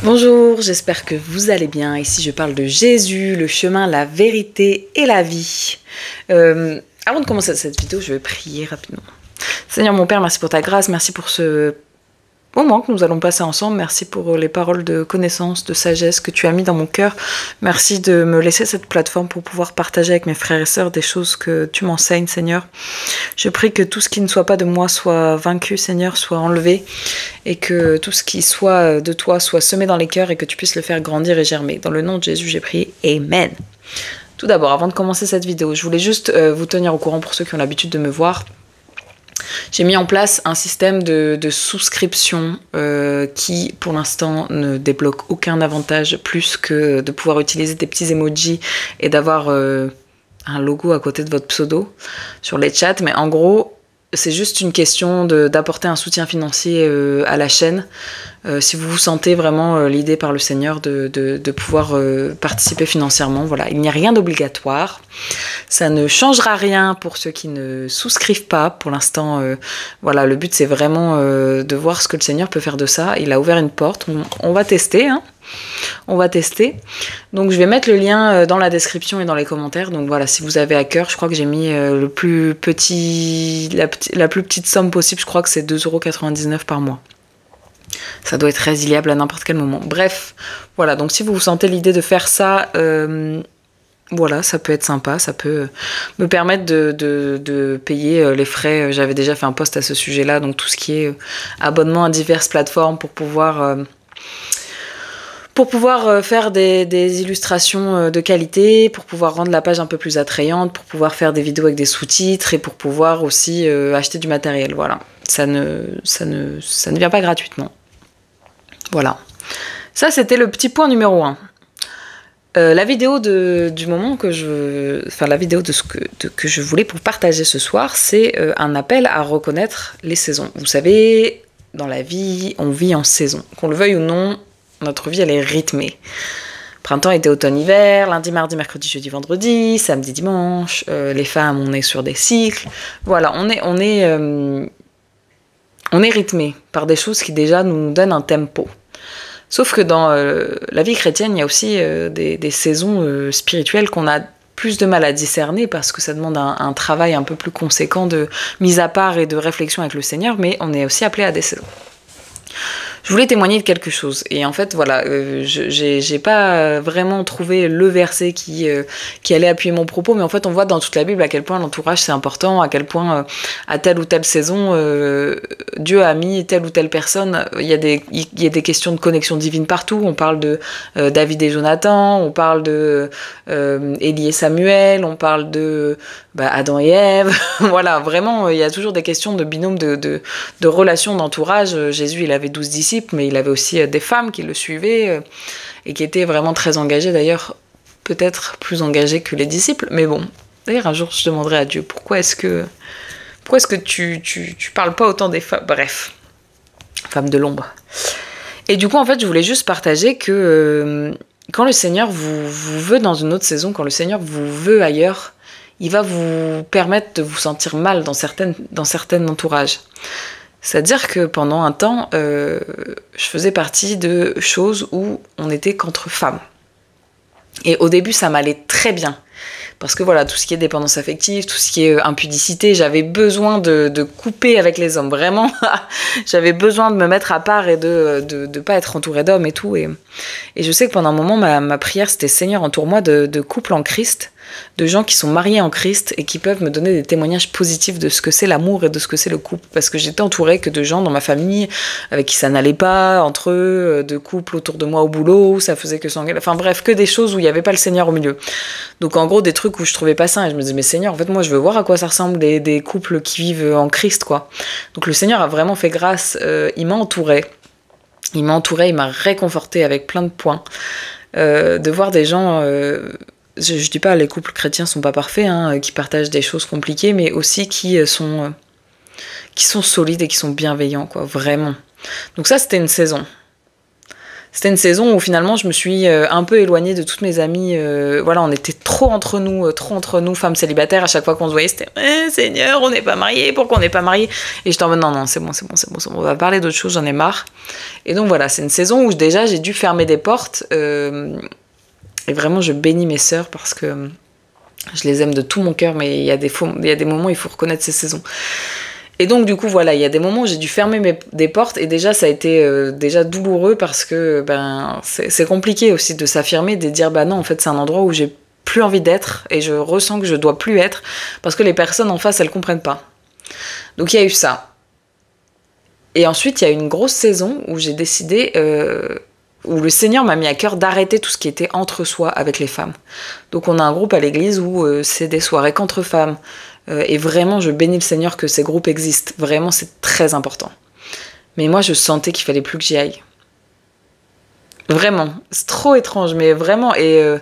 Bonjour, j'espère que vous allez bien. Ici je parle de Jésus, le chemin, la vérité et la vie. Avant de commencer cette vidéo, je vais prier rapidement. Seigneur mon Père, merci pour ta grâce, merci pour ce moment que nous allons passer ensemble. Merci pour les paroles de connaissance, de sagesse que tu as mis dans mon cœur. Merci de me laisser cette plateforme pour pouvoir partager avec mes frères et sœurs des choses que tu m'enseignes, Seigneur. Je prie que tout ce qui ne soit pas de moi soit vaincu, Seigneur, soit enlevé, et que tout ce qui soit de toi soit semé dans les cœurs et que tu puisses le faire grandir et germer. Dans le nom de Jésus, j'ai prié. Amen. Tout d'abord, avant de commencer cette vidéo, je voulais juste vous tenir au courant pour ceux qui ont l'habitude de me voir. J'ai mis en place un système de souscription qui, pour l'instant, ne débloque aucun avantage plus que de pouvoir utiliser des petits emojis et d'avoir un logo à côté de votre pseudo sur les chats. Mais en gros, c'est juste une question d'apporter un soutien financier à la chaîne. Si vous vous sentez vraiment l'idée par le Seigneur de pouvoir participer financièrement, voilà, il n'y a rien d'obligatoire. Ça ne changera rien pour ceux qui ne souscrivent pas. Pour l'instant, voilà, le but c'est vraiment de voir ce que le Seigneur peut faire de ça. Il a ouvert une porte, on va tester, hein. On va tester. Donc je vais mettre le lien dans la description et dans les commentaires. Donc voilà, si vous avez à cœur, je crois que j'ai mis la plus petite somme possible. Je crois que c'est 2,99 € par mois. Ça doit être résiliable à n'importe quel moment. Bref, voilà. Donc si vous vous sentez l'idée de faire ça, voilà, ça peut être sympa. Ça peut me permettre de payer les frais. J'avais déjà fait un post à ce sujet-là. Donc tout ce qui est abonnement à diverses plateformes pour pouvoir faire des illustrations de qualité, pour pouvoir rendre la page un peu plus attrayante, pour pouvoir faire des vidéos avec des sous-titres et pour pouvoir aussi acheter du matériel. Voilà, ça ne vient pas gratuitement. Voilà, ça c'était le petit point numéro 1. La vidéo du moment que la vidéo que je voulais pour partager ce soir, c'est un appel à reconnaître les saisons. Vous savez, dans la vie, on vit en saison. Qu'on le veuille ou non, notre vie, elle est rythmée. Printemps, été, automne, hiver, lundi, mardi, mercredi, jeudi, vendredi, samedi, dimanche. Les femmes, on est sur des cycles. Voilà, on est rythmé par des choses qui déjà nous donnent un tempo. Sauf que dans la vie chrétienne, il y a aussi des saisons spirituelles qu'on a plus de mal à discerner parce que ça demande un travail un peu plus conséquent de mise à part et de réflexion avec le Seigneur, mais on est aussi appelé à des saisons. Je voulais témoigner de quelque chose. Et en fait, voilà, j'ai pas vraiment trouvé le verset qui allait appuyer mon propos, mais en fait, on voit dans toute la Bible à quel point l'entourage, c'est important, à quel point, à telle ou telle saison, Dieu a mis telle ou telle personne. Il y a des questions de connexion divine partout. On parle de David et Jonathan, on parle de Élie et Samuel, on parle de Adam et Ève. Voilà, vraiment, il y a toujours des questions de binôme, de relations, d'entourage. Jésus, il avait 12 disciples, mais il avait aussi des femmes qui le suivaient et qui étaient vraiment très engagées, d'ailleurs peut-être plus engagées que les disciples, mais bon, d'ailleurs un jour je demanderai à Dieu pourquoi est-ce que tu parles pas autant des femmes, bref, femmes de l'ombre. Et du coup en fait je voulais juste partager que quand le Seigneur vous veut dans une autre saison, quand le Seigneur vous veut ailleurs, il va vous permettre de vous sentir mal dans certains entourages. C'est-à-dire que pendant un temps, je faisais partie de choses où on était qu'entre femmes. Et au début, ça m'allait très bien. Parce que voilà, tout ce qui est dépendance affective, tout ce qui est impudicité, j'avais besoin de couper avec les hommes. Vraiment, j'avais besoin de me mettre à part et de pas être entourée d'hommes et tout. Et je sais que pendant un moment, ma prière, c'était Seigneur, entoure-moi de couples en Christ, de gens qui sont mariés en Christ et qui peuvent me donner des témoignages positifs de ce que c'est l'amour et de ce que c'est le couple. Parce que j'étais entourée que de gens dans ma famille avec qui ça n'allait pas, entre eux, de couples autour de moi au boulot, où ça faisait que s'engueuler. Enfin bref, que des choses où il n'y avait pas le Seigneur au milieu. Donc en gros, des trucs où je trouvais pas ça. Et je me disais, mais Seigneur, en fait, moi, je veux voir à quoi ça ressemble des couples qui vivent en Christ, quoi. Donc le Seigneur a vraiment fait grâce. Il m'a entourée. Il m'a réconfortée avec plein de points. De voir des gens... je dis pas les couples chrétiens sont pas parfaits, hein, qui partagent des choses compliquées, mais aussi qui sont solides et qui sont bienveillants, quoi, vraiment. Donc ça, c'était une saison. C'était une saison où finalement je me suis un peu éloignée de toutes mes amies. Voilà, on était trop entre nous, femmes célibataires. À chaque fois qu'on se voyait, c'était Seigneur, on n'est pas mariés, pourquoi on n'est pas mariés? Et j'étais en mode non, c'est bon, on va parler d'autre chose, j'en ai marre. Et donc voilà, c'est une saison où déjà j'ai dû fermer des portes. Et vraiment, je bénis mes sœurs parce que je les aime de tout mon cœur, mais il y a des moments où il faut reconnaître ces saisons. Et donc du coup voilà, il y a des moments où j'ai dû fermer des portes et déjà ça a été déjà douloureux parce que c'est compliqué aussi de s'affirmer, de dire bah non en fait c'est un endroit où j'ai plus envie d'être et je ressens que je dois plus être parce que les personnes en face elles comprennent pas. Donc il y a eu ça. Et ensuite il y a eu une grosse saison où j'ai décidé où le Seigneur m'a mis à cœur d'arrêter tout ce qui était entre soi avec les femmes. Donc on a un groupe à l'église où c'est des soirées qu'entre femmes. Et vraiment, je bénis le Seigneur que ces groupes existent. Vraiment, c'est très important. Mais moi, je sentais qu'il fallait plus que j'y aille. Vraiment. C'est trop étrange, mais vraiment. Et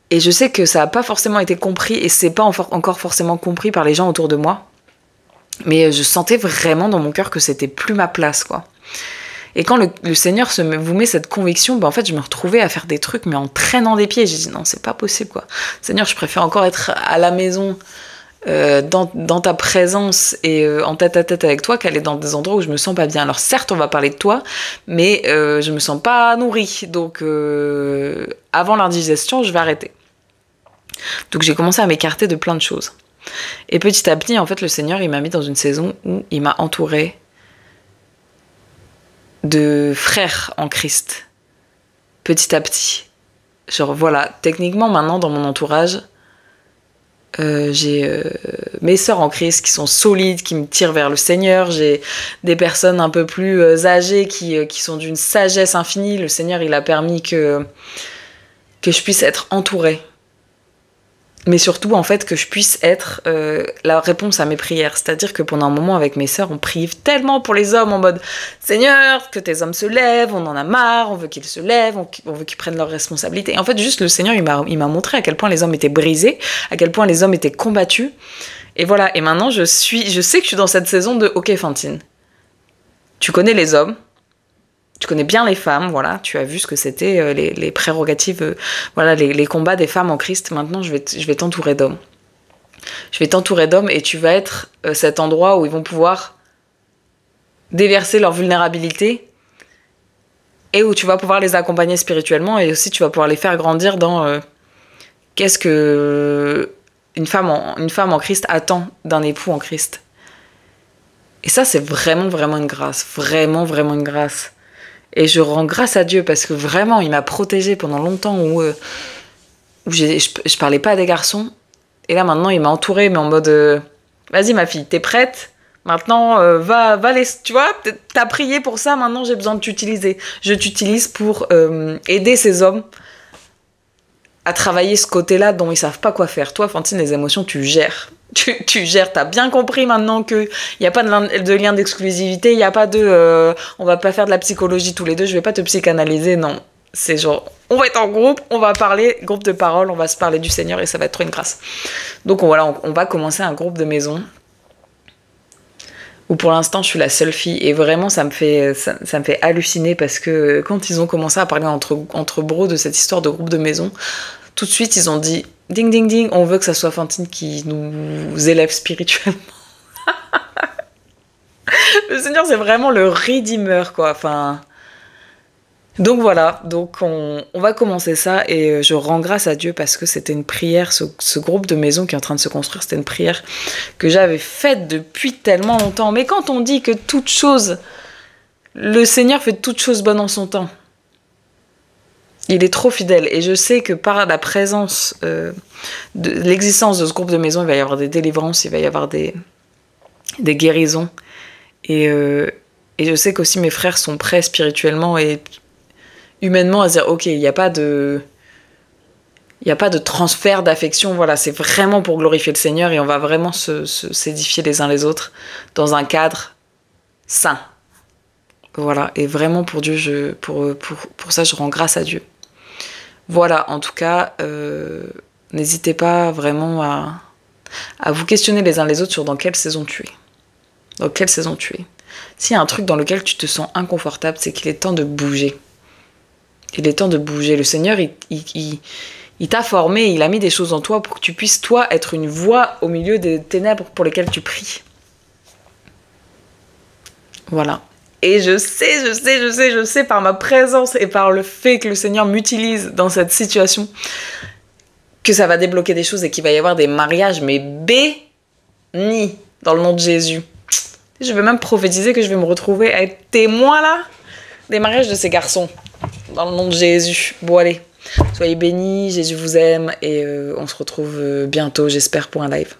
je sais que ça n'a pas forcément été compris, et c'est pas encore forcément compris par les gens autour de moi. Mais je sentais vraiment dans mon cœur que c'était plus ma place, quoi. Et quand le Seigneur vous met cette conviction, en fait, je me retrouvais à faire des trucs, mais en traînant des pieds. J'ai dit, non, c'est pas possible, quoi. Seigneur, je préfère encore être à la maison, dans ta présence et en tête à tête avec toi, qu'aller dans des endroits où je me sens pas bien. Alors certes, on va parler de toi, mais je me sens pas nourrie. Donc, avant l'indigestion, je vais arrêter. Donc, j'ai commencé à m'écarter de plein de choses. Et petit à petit, en fait, le Seigneur, il m'a mis dans une saison où il m'a entourée de frères en Christ, petit à petit. Genre voilà, techniquement maintenant dans mon entourage, j'ai mes sœurs en Christ qui sont solides, qui me tirent vers le Seigneur. J'ai des personnes un peu plus âgées qui sont d'une sagesse infinie. Le Seigneur, il a permis que je puisse être entourée. Mais surtout, en fait, que je puisse être la réponse à mes prières. C'est-à-dire que pendant un moment, avec mes sœurs, on prie tellement pour les hommes en mode « Seigneur, que tes hommes se lèvent, on en a marre, on veut qu'ils se lèvent, on veut qu'ils prennent leurs responsabilités. » Et en fait, juste le Seigneur, il m'a montré à quel point les hommes étaient brisés, à quel point les hommes étaient combattus. Et voilà, et maintenant, je sais que je suis dans cette saison de « Ok, Fantine, tu connais les hommes, tu connais bien les femmes, voilà, tu as vu ce que c'était les prérogatives, voilà, les combats des femmes en Christ. Maintenant, je vais t'entourer d'hommes. Je vais t'entourer d'hommes et tu vas être cet endroit où ils vont pouvoir déverser leur vulnérabilité et où tu vas pouvoir les accompagner spirituellement et aussi tu vas pouvoir les faire grandir dans qu'est-ce que une femme en Christ attend d'un époux en Christ. Et ça, c'est vraiment, vraiment une grâce. Vraiment, vraiment une grâce. Et je rends grâce à Dieu parce que vraiment, il m'a protégée pendant longtemps où je parlais pas à des garçons. Et là, maintenant, il m'a entourée, mais en mode vas-y, ma fille, t'es prête? Maintenant, va les... Tu vois, t'as prié pour ça, maintenant, j'ai besoin de t'utiliser. Je t'utilise pour aider ces hommes à travailler ce côté-là dont ils savent pas quoi faire. Toi, Fantine, les émotions, tu gères. Tu gères, t'as bien compris maintenant qu'il n'y a pas de lien d'exclusivité, il n'y a pas de on va pas faire de la psychologie tous les deux, je vais pas te psychanalyser, non. C'est genre, on va être en groupe, on va parler, groupe de parole, on va se parler du Seigneur et ça va être trop une grâce. Donc voilà, on va commencer un groupe de maison où pour l'instant je suis la seule fille et vraiment ça me fait halluciner parce que quand ils ont commencé à parler entre bros de cette histoire de groupe de maison, tout de suite ils ont dit ding ding ding, on veut que ça soit Fantine qui nous élève spirituellement. Le Seigneur c'est vraiment le Redeemer quoi, enfin... Donc voilà, donc on va commencer ça et je rends grâce à Dieu parce que c'était une prière, ce groupe de maison qui est en train de se construire, c'était une prière que j'avais faite depuis tellement longtemps. Mais quand on dit que toute chose, le Seigneur fait toute chose bonne en son temps, il est trop fidèle et je sais que par la présence de l'existence de ce groupe de maison, il va y avoir des délivrances, il va y avoir des guérisons et je sais qu'aussi mes frères sont prêts spirituellement et humainement à se dire ok, il n'y a pas de transfert d'affection, voilà, c'est vraiment pour glorifier le Seigneur et on va vraiment s'édifier les uns les autres dans un cadre sain. Voilà, et vraiment pour Dieu, pour ça je rends grâce à Dieu. Voilà, en tout cas, n'hésitez pas vraiment à vous questionner les uns les autres sur dans quelle saison tu es. Dans quelle saison tu es. S'il y a un truc dans lequel tu te sens inconfortable, c'est qu'il est temps de bouger. Il est temps de bouger. Le Seigneur, il t'a formé, il a mis des choses en toi pour que tu puisses, toi, être une voix au milieu des ténèbres pour lesquelles tu pries. Voilà. Et je sais par ma présence et par le fait que le Seigneur m'utilise dans cette situation, que ça va débloquer des choses et qu'il va y avoir des mariages, mais bénis dans le nom de Jésus. Je vais même prophétiser que je vais me retrouver à être témoin là des mariages de ces garçons, dans le nom de Jésus. Bon allez, soyez bénis, Jésus vous aime et on se retrouve bientôt, j'espère, pour un live.